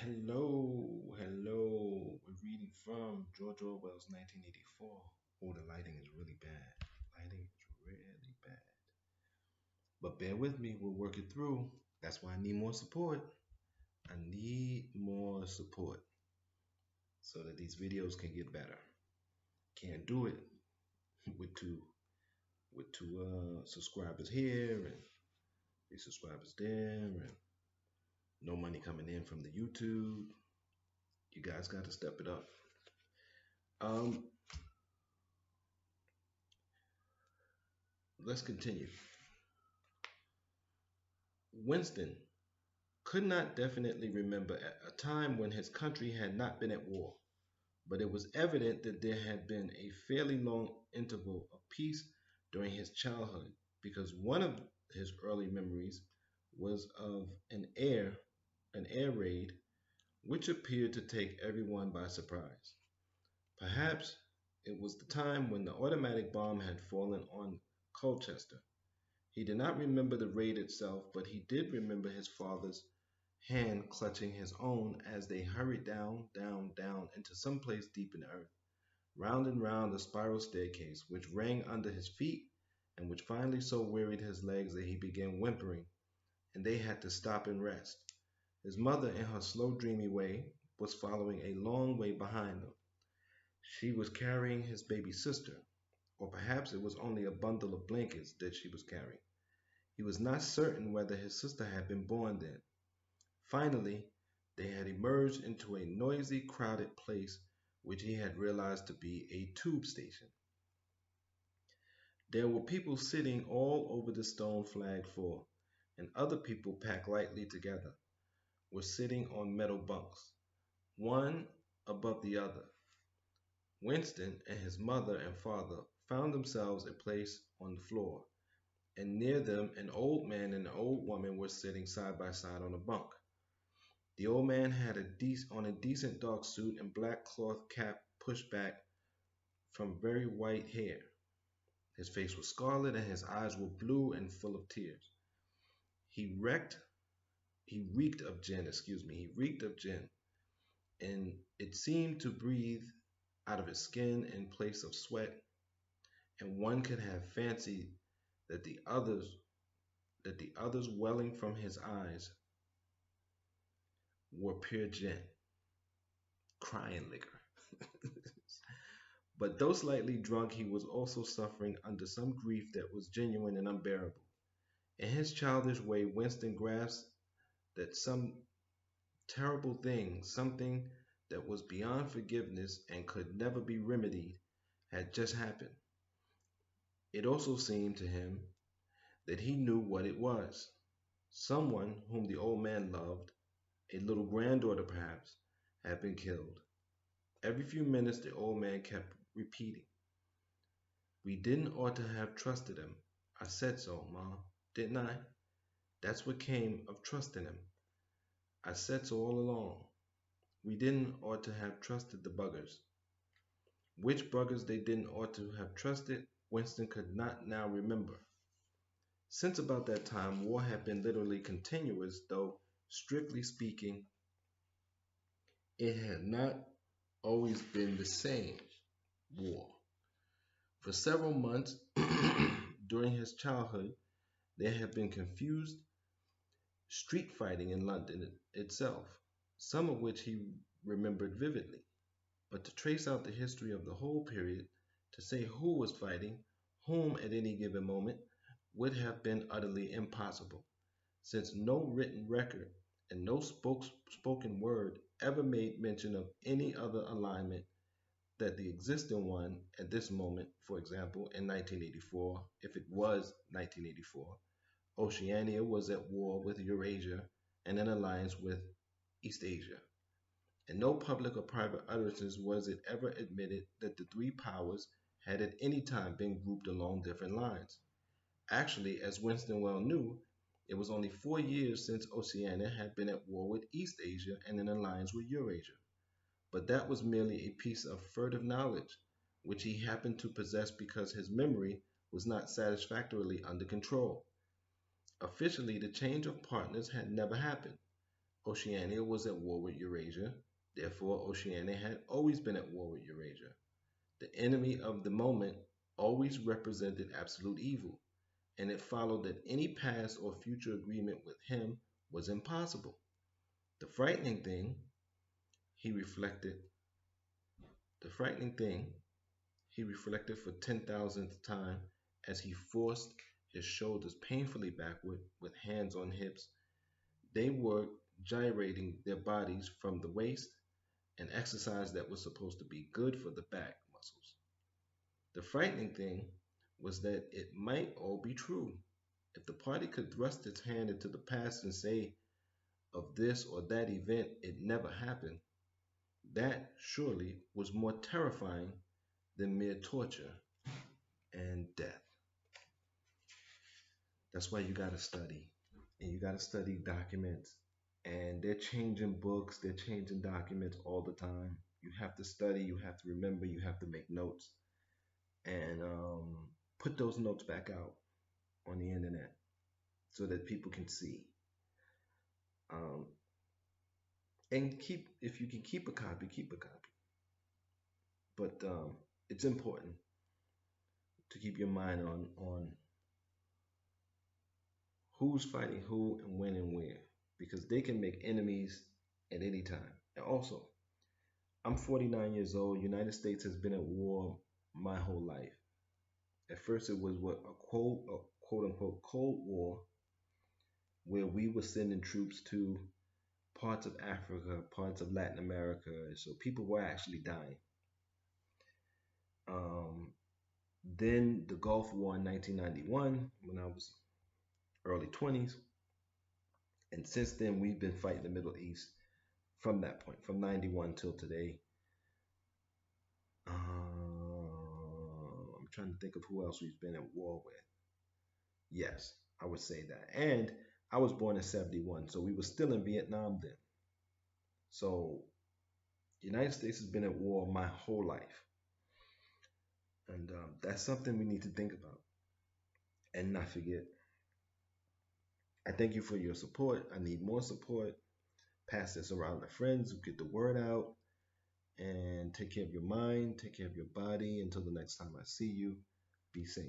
Hello. We're reading from George Orwell's 1984. Oh, the lighting is really bad. Lighting is really bad. But bear with me, we'll work it through. That's why I need more support. I need more support so that these videos can get better. Can't do it with two subscribers here and 3 subscribers there and no money coming in from the YouTube. You guys got to step it up. Um, let's continue. Winston could not definitely remember a time when his country had not been at war, but it was evident that there had been a fairly long interval of peace during his childhood because one of his early memories was of an air raid which appeared to take everyone by surprise. Perhaps it was the time when the automatic bomb had fallen on Colchester. He did not remember the raid itself, but he did remember his father's hand clutching his own as they hurried down, down, down into some place deep in the earth, round and round a spiral staircase, which rang under his feet and which finally so wearied his legs that he began whimpering, and they had to stop and rest. His mother, in her slow, dreamy way, was following a long way behind them. She was carrying his baby sister, or perhaps it was only a bundle of blankets that she was carrying. He was not certain whether his sister had been born then. Finally, they had emerged into a noisy, crowded place which he had realized to be a tube station. There were people sitting all over the stone flagged floor, and other people packed lightly together were sitting on metal bunks, one above the other. Winston and his mother and father found themselves a place on the floor, and near them an old man and an old woman were sitting side by side on a bunk. The old man had on a decent dark suit and black cloth cap pushed back from very white hair. His face was scarlet and his eyes were blue and full of tears. He reeked, he reeked of gin, he reeked of gin, and it seemed to breathe out of his skin in place of sweat, and one could have fancied that the others welling from his eyes were pure gin, crying liquor. But though slightly drunk, he was also suffering under some grief that was genuine and unbearable. In his childish way, Winston grasped that some terrible thing, something that was beyond forgiveness and could never be remedied, had just happened. It also seemed to him that he knew what it was. Someone whom the old man loved, a little granddaughter perhaps, had been killed. Every few minutes the old man kept repeating, "We didn't ought to have trusted him. I said so, Ma, didn't I? That's what came of trusting him. I said so all along. We didn't ought to have trusted the buggers." Which buggers they didn't ought to have trusted, Winston could not now remember. Since about that time, war had been literally continuous, though, strictly speaking, it had not always been the same war. For several months during his childhood, there had been confused street fighting in London itself, some of which he remembered vividly. But to trace out the history of the whole period, to say who was fighting whom at any given moment, would have been utterly impossible, since no written record and no spoken word ever made mention of any other alignment that the existing one at this moment. For example, in 1984, if it was 1984, Oceania was at war with Eurasia and in alliance with East Asia. In no public or private utterances was it ever admitted that the three powers had at any time been grouped along different lines. Actually, as Winston well knew, it was only 4 years since Oceania had been at war with East Asia and in alliance with Eurasia. But that was merely a piece of furtive knowledge, which he happened to possess because his memory was not satisfactorily under control. Officially, the change of partners had never happened. Oceania was at war with Eurasia. Therefore, Oceania had always been at war with Eurasia. The enemy of the moment always represented absolute evil, and it followed that any past or future agreement with him was impossible. The frightening thing, he reflected, the frightening thing, he reflected for 10,000th time as he forced his shoulders painfully backward with hands on hips. They were gyrating their bodies from the waist, an exercise that was supposed to be good for the back muscles. The frightening thing was that it might all be true. If the party could thrust its hand into the past and say of this or that event it never happened, that surely was more terrifying than mere torture and death. That's why you got to study. And you got to study documents. And they're changing books, they're changing documents all the time. You have to study, you have to remember, you have to make notes, and put those notes back out on the internet so that people can see. Um, and keep, if you can keep a copy, keep a copy. But it's important to keep your mind on who's fighting who and when and where, because they can make enemies at any time. And also, I'm 49 years old. United States has been at war my whole life. At first, it was what a quote unquote Cold War, where we were sending troops to parts of Africa, parts of Latin America, so people were actually dying. Um, then the Gulf War in 1991, when I was early 20s, and since then we've been fighting the Middle East from that point, from 91 till today. I'm trying to think of who else we've been at war with. Yes, I would say that. And I was born in 71, so we were still in Vietnam then. So the United States has been at war my whole life. And that's something we need to think about and not forget. I thank you for your support. I need more support. Pass this around to friends, get the word out, and take care of your mind, take care of your body. Until the next time I see you, be safe.